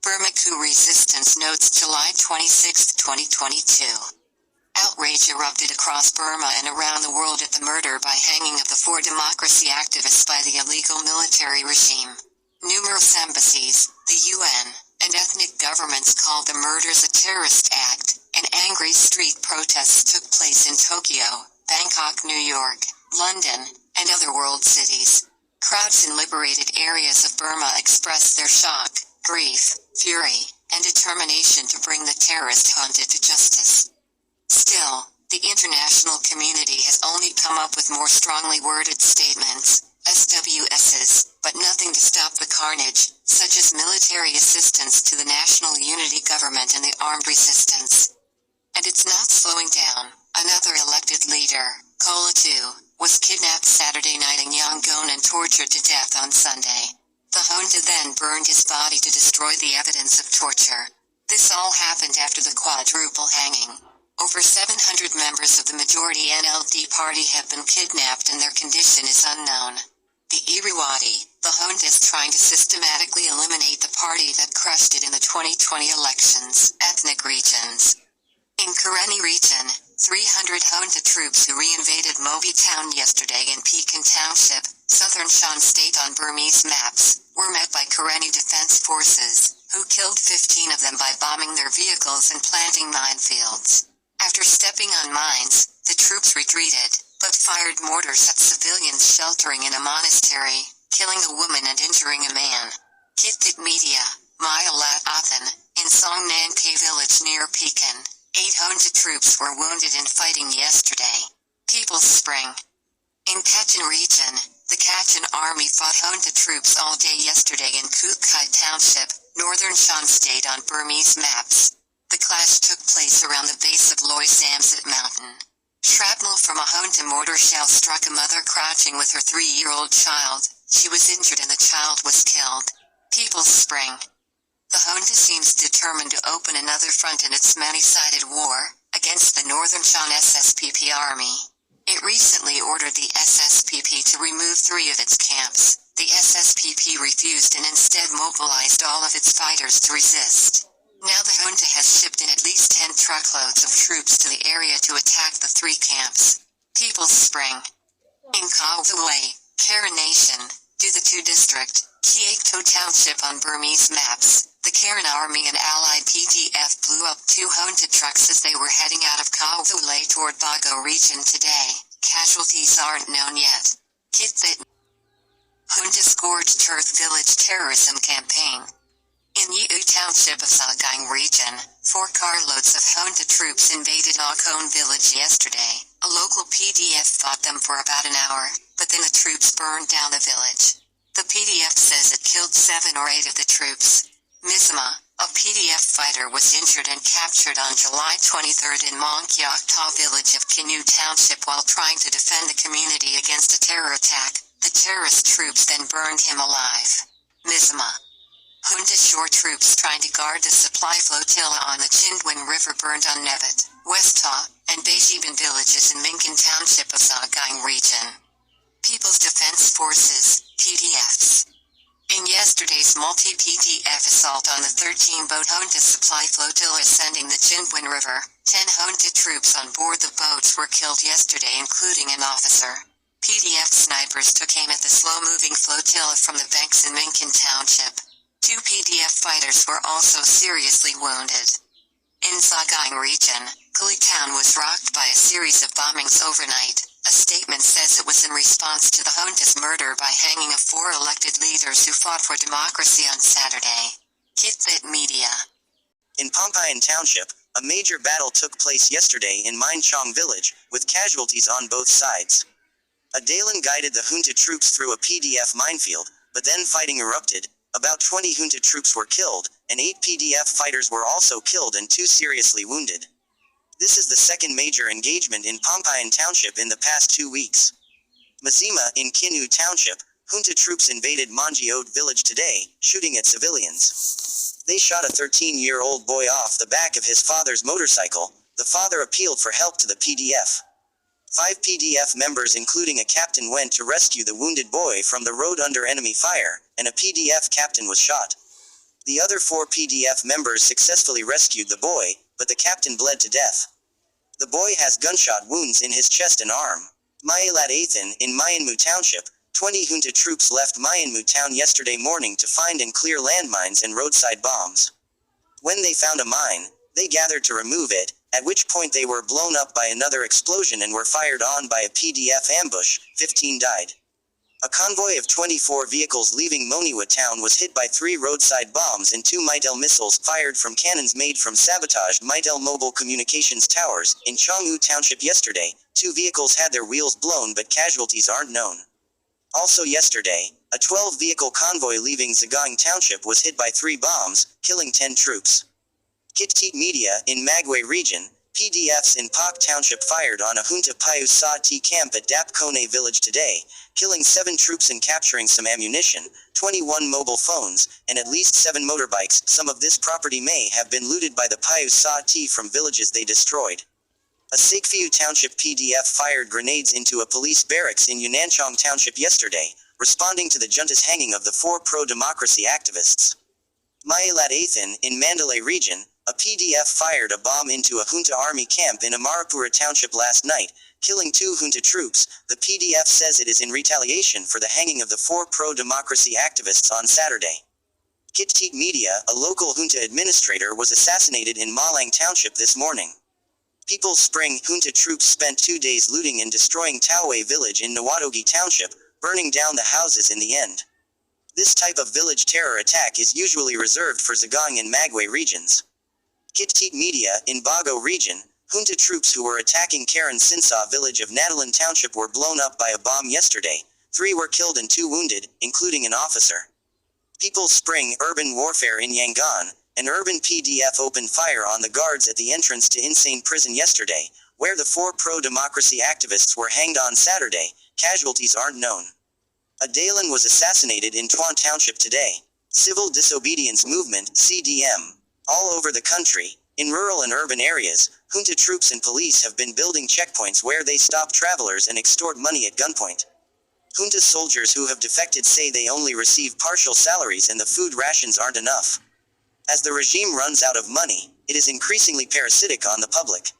Burma coup resistance notes July 26, 2022. Outrage erupted across Burma and around the world at the murder by hanging of the four democracy activists by the illegal military regime. Numerous embassies, the UN, and ethnic governments called the murders a terrorist act, and angry street protests took place in Tokyo, Bangkok, New York, London, and other world cities. Crowds in liberated areas of Burma expressed their shock, grief, fury, and determination to bring the terrorist hunted to justice. Still, the international community has only come up with more strongly worded statements, SWSs, but nothing to stop the carnage, such as military assistance to the National Unity Government and the armed resistance. And it's not slowing down. Another elected leader, Kola II, was kidnapped Saturday night in Yangon and tortured to death on Sunday. The junta then burned his body to destroy the evidence of torture. This all happened after the quadruple hanging. Over 700 members of the majority NLD party have been kidnapped and their condition is unknown. The Irrawaddy, the junta is trying to systematically eliminate the party that crushed it in the 2020 elections, ethnic regions. In Karenni region, 300 junta troops who reinvaded Mobi town yesterday in Pekin Township, southern Shan State on Burmese maps, were met by Karenni Defense Forces, who killed 15 of them by bombing their vehicles and planting minefields. After stepping on mines, the troops retreated, but fired mortars at civilians sheltering in a monastery, killing a woman and injuring a man. Kitit Media, Myalat Athan, in Songnan K village near Pekin, 8 junta troops were wounded in fighting yesterday. People's Spring. In Kachin region, the Kachin army fought junta troops all day yesterday in Kukai Township, northern Shan State on Burmese maps. The clash took place around the base of Loy Samsit Mountain. Shrapnel from a junta mortar shell struck a mother crouching with her 3-year-old child. She was injured and the child was killed. People's Spring. The junta seems determined to open another front in its many-sided war against the Northern Shan SSPP army. It recently ordered the SSPP to remove 3 of its camps. The SSPP refused and instead mobilized all of its fighters to resist. Now the junta has shipped in at least 10 truckloads of troops to the area to attack the 3 camps. People's Spring. In Kawaway, Karen Nation, do the 2 district, Kiekto Township on Burmese maps, the Karen Army and allied PDF blew up 2 junta trucks as they were heading out of Kawaway toward Bago region today. Casualties aren't known yet. Kitsit. Junta scourged Earth Village terrorism campaign. In Yiu Township of Sagaing region, 4 carloads of junta troops invaded Akon village yesterday. A local PDF fought them for about an hour, but then the troops burned down the village. The PDF says it killed 7 or 8 of the troops. Misma, a PDF fighter, was injured and captured on July 23 in Mongkyokta village of Kinyu Township while trying to defend the community against a terror attack. The terrorist troops then burned him alive. Misma. Junta shore troops trying to guard the supply flotilla on the Chindwin River burned on Nebet, Westha, and Beijibin villages in Minkin Township of Sagaing region. People's Defense Forces, PDFs. In yesterday's multi-PDF assault on the 13-boat junta supply flotilla ascending the Chindwin River, 10 junta troops on board the boats were killed yesterday, including an officer. PDF snipers took aim at the slow-moving flotilla from the banks in Minkin Township. 2 PDF fighters were also seriously wounded. In Sagaing region, Kuli town was rocked by a series of bombings overnight. A statement says it was in response to the junta's murder by hanging of 4 elected leaders who fought for democracy on Saturday. Kitsit Media. In Pompayan Township, a major battle took place yesterday in Minchong village, with casualties on both sides. A Dalan guided the junta troops through a PDF minefield, but then fighting erupted. About 20 junta troops were killed, and 8 PDF fighters were also killed and 2 seriously wounded. This is the second major engagement in Pompayan Township in the past 2 weeks. Mazima, in Kinyu Township, junta troops invaded Manjiod village today, shooting at civilians. They shot a 13-year-old boy off the back of his father's motorcycle. The father appealed for help to the PDF. 5 PDF members including a captain went to rescue the wounded boy from the road under enemy fire, and a PDF captain was shot. The other 4 PDF members successfully rescued the boy, but the captain bled to death. The boy has gunshot wounds in his chest and arm. Mayalat Athan, in Mayanmu Township, 20 junta troops left Mayanmu town yesterday morning to find and clear landmines and roadside bombs. When they found a mine, they gathered to remove it, at which point they were blown up by another explosion and were fired on by a PDF ambush. 15 died. A convoy of 24 vehicles leaving Moniwa town was hit by 3 roadside bombs and 2 Mitel missiles fired from cannons made from sabotaged Mitel mobile communications towers in Chang'u Township yesterday. 2 vehicles had their wheels blown, but casualties aren't known. Also yesterday, a 12-vehicle convoy leaving Zagang Township was hit by 3 bombs, killing 10 troops. Kittit Media, in Magway region, PDFs in Pak Township fired on a junta Payu Sa T camp at Dap Kone village today, killing 7 troops and capturing some ammunition, 21 mobile phones, and at least 7 motorbikes. Some of this property may have been looted by the Payu Sa T from villages they destroyed. A Sikfiu Township PDF fired grenades into a police barracks in Yunanchong Township yesterday, responding to the junta's hanging of the 4 pro-democracy activists. Mayalat Athan, in Mandalay region, a PDF fired a bomb into a junta army camp in Amarapura Township last night, killing 2 junta troops. The PDF says it is in retaliation for the hanging of the 4 pro-democracy activists on Saturday. Kittit Media, a local junta administrator, was assassinated in Malang Township this morning. People's Spring junta troops spent 2 days looting and destroying Taway village in Nawadogi Township, burning down the houses in the end. This type of village terror attack is usually reserved for Zagang and Magway regions. Kittit Media, in Bago region, junta troops who were attacking Karen Sinsa village of Natalan Township were blown up by a bomb yesterday. 3 were killed and 2 wounded, including an officer. People's Spring urban warfare in Yangon, an urban PDF opened fire on the guards at the entrance to Insane Prison yesterday, where the 4 pro-democracy activists were hanged on Saturday. Casualties aren't known. A Dalan was assassinated in Tuan Township today. Civil Disobedience Movement, CDM. All over the country, in rural and urban areas, junta troops and police have been building checkpoints where they stop travelers and extort money at gunpoint. Junta soldiers who have defected say they only receive partial salaries and the food rations aren't enough. As the regime runs out of money, it is increasingly parasitic on the public.